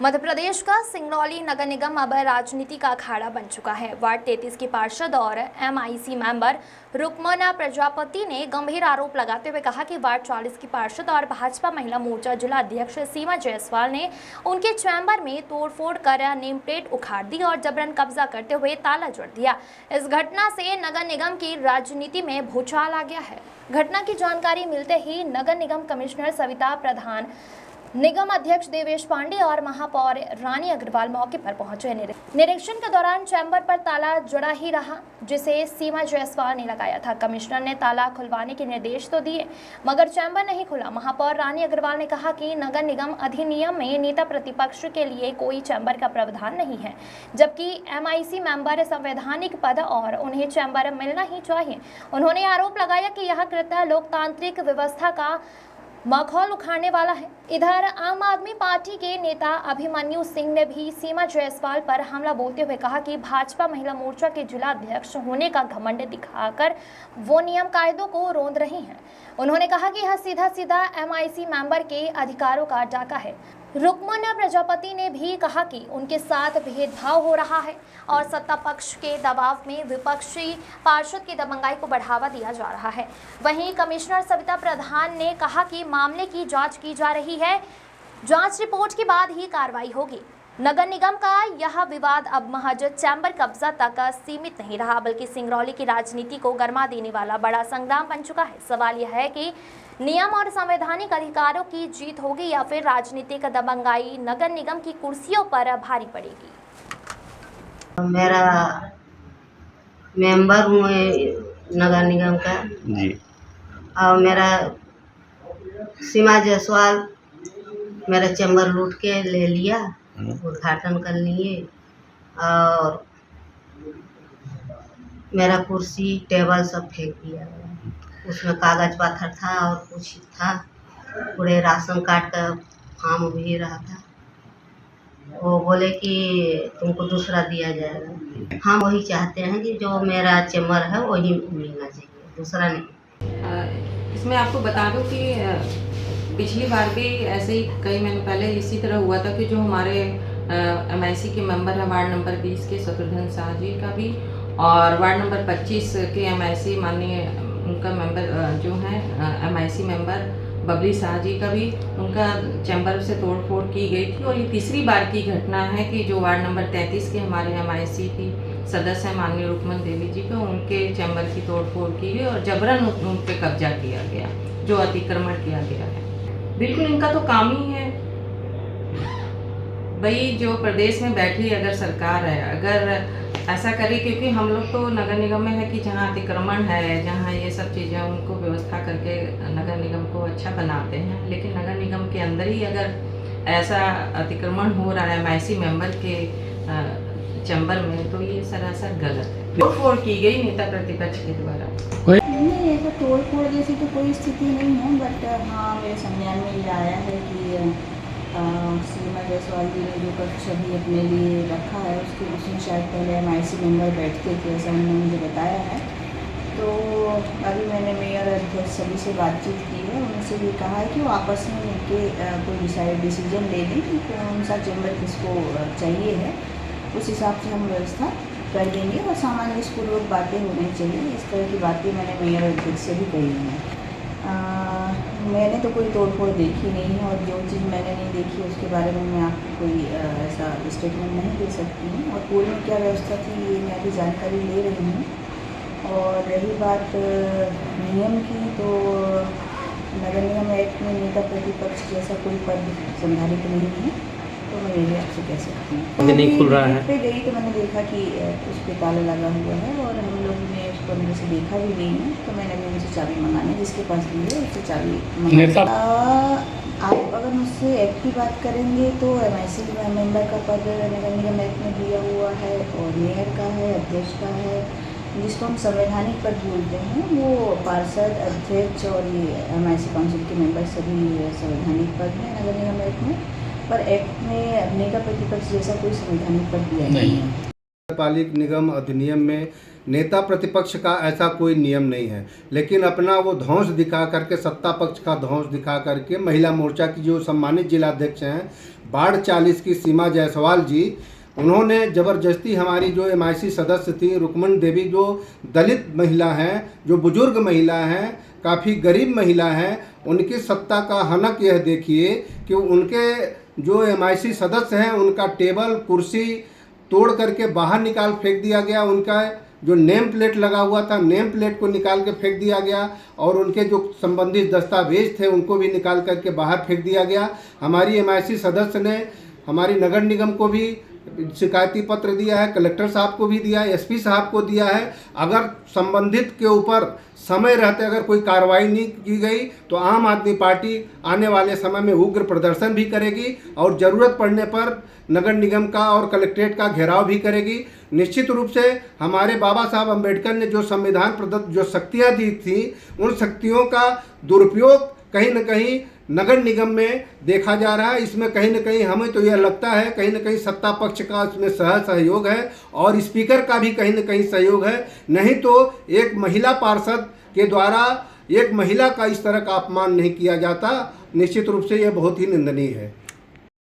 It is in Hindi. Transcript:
मध्य प्रदेश का सिंगरौली नगर निगम अब राजनीति का अखाड़ा बन चुका है। वार्ड 33 की पार्षद और एमआईसी मेंबर रुक्मना प्रजापति ने गंभीर आरोप लगाते हुए कहा कि वार्ड 40 की पार्षद और भाजपा महिला मोर्चा जिला अध्यक्ष सीमा जायसवाल ने उनके चैम्बर में तोड़फोड़ कर नेम प्लेट उखाड़ दी और जबरन कब्जा करते हुए ताला जोड़ दिया। इस घटना से नगर निगम की राजनीति में भूचाल आ गया है। घटना की जानकारी मिलते ही नगर निगम कमिश्नर सविता प्रधान, निगम अध्यक्ष देवेश पांडे और महापौर रानी अग्रवाल मौके पर पहुंचे। निरीक्षण के दौरान चैम्बर पर ताला जुड़ा ही रहा, जिसे सीमा जायसवाल ने लगाया था। कमिश्नर ने ताला खुलवाने के निर्देश तो दिए, मगर चैम्बर नहीं खुला। महापौर रानी अग्रवाल ने कहा कि नगर निगम अधिनियम में नेता प्रतिपक्ष के लिए कोई चैम्बर का प्रावधान नहीं है, जबकि एमआईसी मेंबर संवैधानिक पद और उन्हें चैम्बर मिलना ही चाहिए। उन्होंने आरोप लगाया कि यह कृत्य लोकतांत्रिक व्यवस्था का माहौल उखाड़ने वाला है। इधर आम आदमी पार्टी के नेता अभिमन्यु सिंह ने भी सीमा जायसवाल पर हमला बोलते हुए कहा कि भाजपा महिला मोर्चा के जिला अध्यक्ष होने का घमंड दिखाकर वो नियम कायदों को रौंद रही हैं। उन्होंने कहा कि यह सीधा सीधा एमआईसी मेंबर के अधिकारों का डाका है। रुक्मना प्रजापति ने भी कहा कि उनके साथ भेदभाव हो रहा है और सत्ता पक्ष के दबाव में विपक्षी पार्षद की दबंगाई को बढ़ावा दिया जा रहा है। वहीं कमिश्नर सविता प्रधान ने कहा कि मामले की जांच की जा रही है, जांच रिपोर्ट के बाद ही कार्रवाई होगी। नगर निगम का यह विवाद अब महज चैम्बर कब्जा तक सीमित नहीं रहा, बल्कि सिंगरौली की राजनीति को गरमा देने वाला बड़ा संग्राम बन चुका है। सवाल यह है कि नियम और संवैधानिक अधिकारों की जीत होगी या फिर राजनीतिक दबंगाई नगर निगम की कुर्सियों पर भारी पड़ेगी। मेरा मेंबर हूँ नगर निगम का जी। और मेरा सीमा जायसवाल मेरा चैम्बर लूट के ले लिया, उद्घाटन कर लिए और मेरा कुर्सी टेबल सब फेंक दिया। उसमें कागज पत्थर था और कुछ था, पूरे राशन कार्ड का फॉर्म भी रहा था। वो बोले कि तुमको दूसरा दिया जाएगा। हम वही चाहते हैं कि जो मेरा चैम्बर है वही मिलना चाहिए, दूसरा नहीं। इसमें आपको बता दूं कि पिछली बार भी ऐसे ही कई महीने पहले इसी तरह हुआ था कि जो हमारे एमआईसी के मेंबर हैं वार्ड नंबर 20 के शत्रुघ्न शाह जी का भी और वार्ड नंबर 25 के एमआईसी माननीय उनका मेंबर जो है एमआईसी मेंबर बबली शाह जी का भी उनका चैम्बर से तोड़फोड़ की गई थी। और ये तीसरी बार की घटना है कि जो वार्ड नंबर 33 के हमारे एमआईसी की सदस्य हैं माननीय रुक्मन देवी जी को उनके चैम्बर की तोड़फोड़ की गई और जबरन उन पे कब्जा किया गया, जो अतिक्रमण किया गया है। बिल्कुल इनका तो काम ही है भाई, जो प्रदेश में बैठी अगर सरकार है अगर ऐसा करे, क्योंकि हम लोग तो नगर निगम में है कि जहाँ अतिक्रमण है, जहाँ ये सब चीज़ें उनको व्यवस्था करके नगर निगम को अच्छा बनाते हैं, लेकिन नगर निगम के अंदर ही अगर ऐसा अतिक्रमण हो रहा है एमआईसी मेंबर के चैम्बर में, तो ये सरासर गलत है। तोड़फोड़ की गई नेता प्रतिपक्ष के द्वारा। नहीं, ऐसा तोड़फोड़ जैसी तो कोई स्थिति नहीं है, बट हाँ मेरे संज्ञान में ये आया है कि सीमा जायसवाल जी ने जो कक्ष अभी अपने लिए रखा है उसमें शायद पहले एमआईसी मेंबर बैठते थे, ऐसा उन्होंने मुझे बताया है। तो अभी मैंने मेयर अध्यक्ष सभी से बातचीत की है, उनसे ये कहा है कि वो आपस में मिलकर कोई डिसीजन ले लें कि कौन सा चैम्बर किसको चाहिए है, उस हिसाब से हम व्यवस्था कर देंगे और सामंजस्यपूर्वक बातें होनी चाहिए। इस तरह की बातें मैंने मेयर अध्यक्ष से भी कही हैं। मैंने तो कोई तोड़फोड़ देखी नहीं है और जो चीज़ मैंने नहीं देखी उसके बारे में मैं आपको कोई ऐसा स्टेटमेंट नहीं दे सकती हूँ। और पूर्व में क्या व्यवस्था थी ये मैं अभी जानकारी ले रही हूँ। और रही बात नियम की, तो नगर निगम एक्ट में नेता प्रतिपक्ष जैसा कोई पद संधारित नहीं है, तो मैं यही आपसे कह सकती हूँ। नहीं खुल रहा है पे गई तो मैंने देखा कि उस पर ताला लगा हुआ है और हम लोग ने उसको अंदर से देखा भी नहीं है, तो मैंने भी उनसे चाबी मंगाने जिसके पास भी है उससे चाबी मंगा। आप अगर मुझसे एक्ट की बात करेंगे तो एमआईसी मेंबर का पद नगर निगम एक्ट में दिया हुआ है और मेयर का है, अध्यक्ष का है, जिसको हम संवैधानिक पद बोलते हैं। वो पार्षद, अध्यक्ष और ये एमआईसी काउंसिल के मेंबर सभी संवैधानिक पद हैं नगर निगम एक्ट में, पर एक्ट में नेता प्रतिपक्ष जैसा कोई संवैधानिक पद दिया नहीं है। नगरपालिका निगम अधिनियम में नेता प्रतिपक्ष का ऐसा कोई नियम नहीं है, लेकिन अपना वो धौंस दिखा करके, सत्ता पक्ष का धौंस दिखा करके महिला मोर्चा की जो सम्मानित जिलाध्यक्ष हैं वार्ड 40 की सीमा जायसवाल जी, उन्होंने ज़बरदस्ती हमारी जो MIC सदस्य थी रुक्मन देवी, जो दलित महिला हैं, जो बुजुर्ग महिला हैं, काफ़ी गरीब महिला हैं, उनकी सत्ता का हनक यह देखिए कि उनके जो MIC सदस्य हैं उनका टेबल कुर्सी तोड़ करके बाहर निकाल फेंक दिया गया। उनका जो नेम प्लेट लगा हुआ था, नेम प्लेट को निकाल के फेंक दिया गया और उनके जो संबंधित दस्तावेज थे उनको भी निकाल करके बाहर फेंक दिया गया। हमारी MIC सदस्य ने हमारी नगर निगम को भी शिकायती पत्र दिया है, कलेक्टर साहब को भी दिया है, SP साहब को दिया है। अगर संबंधित के ऊपर समय रहते अगर कोई कार्रवाई नहीं की गई तो आम आदमी पार्टी आने वाले समय में उग्र प्रदर्शन भी करेगी और ज़रूरत पड़ने पर नगर निगम का और कलेक्ट्रेट का घेराव भी करेगी। निश्चित रूप से हमारे बाबा साहब अम्बेडकर ने जो संविधान प्रदत्त जो शक्तियाँ दी थी, उन शक्तियों का दुरुपयोग कहीं न कहीं नगर निगम में देखा जा रहा है। इसमें कहीं न कहीं हमें तो यह लगता है कहीं न कहीं सत्ता पक्ष का इसमें सहयोग है और स्पीकर का भी कहीं न कहीं सहयोग है। नहीं तो एक महिला पार्षद के द्वारा एक महिला का इस तरह का अपमान नहीं किया जाता। निश्चित रूप से यह बहुत ही निंदनीय है।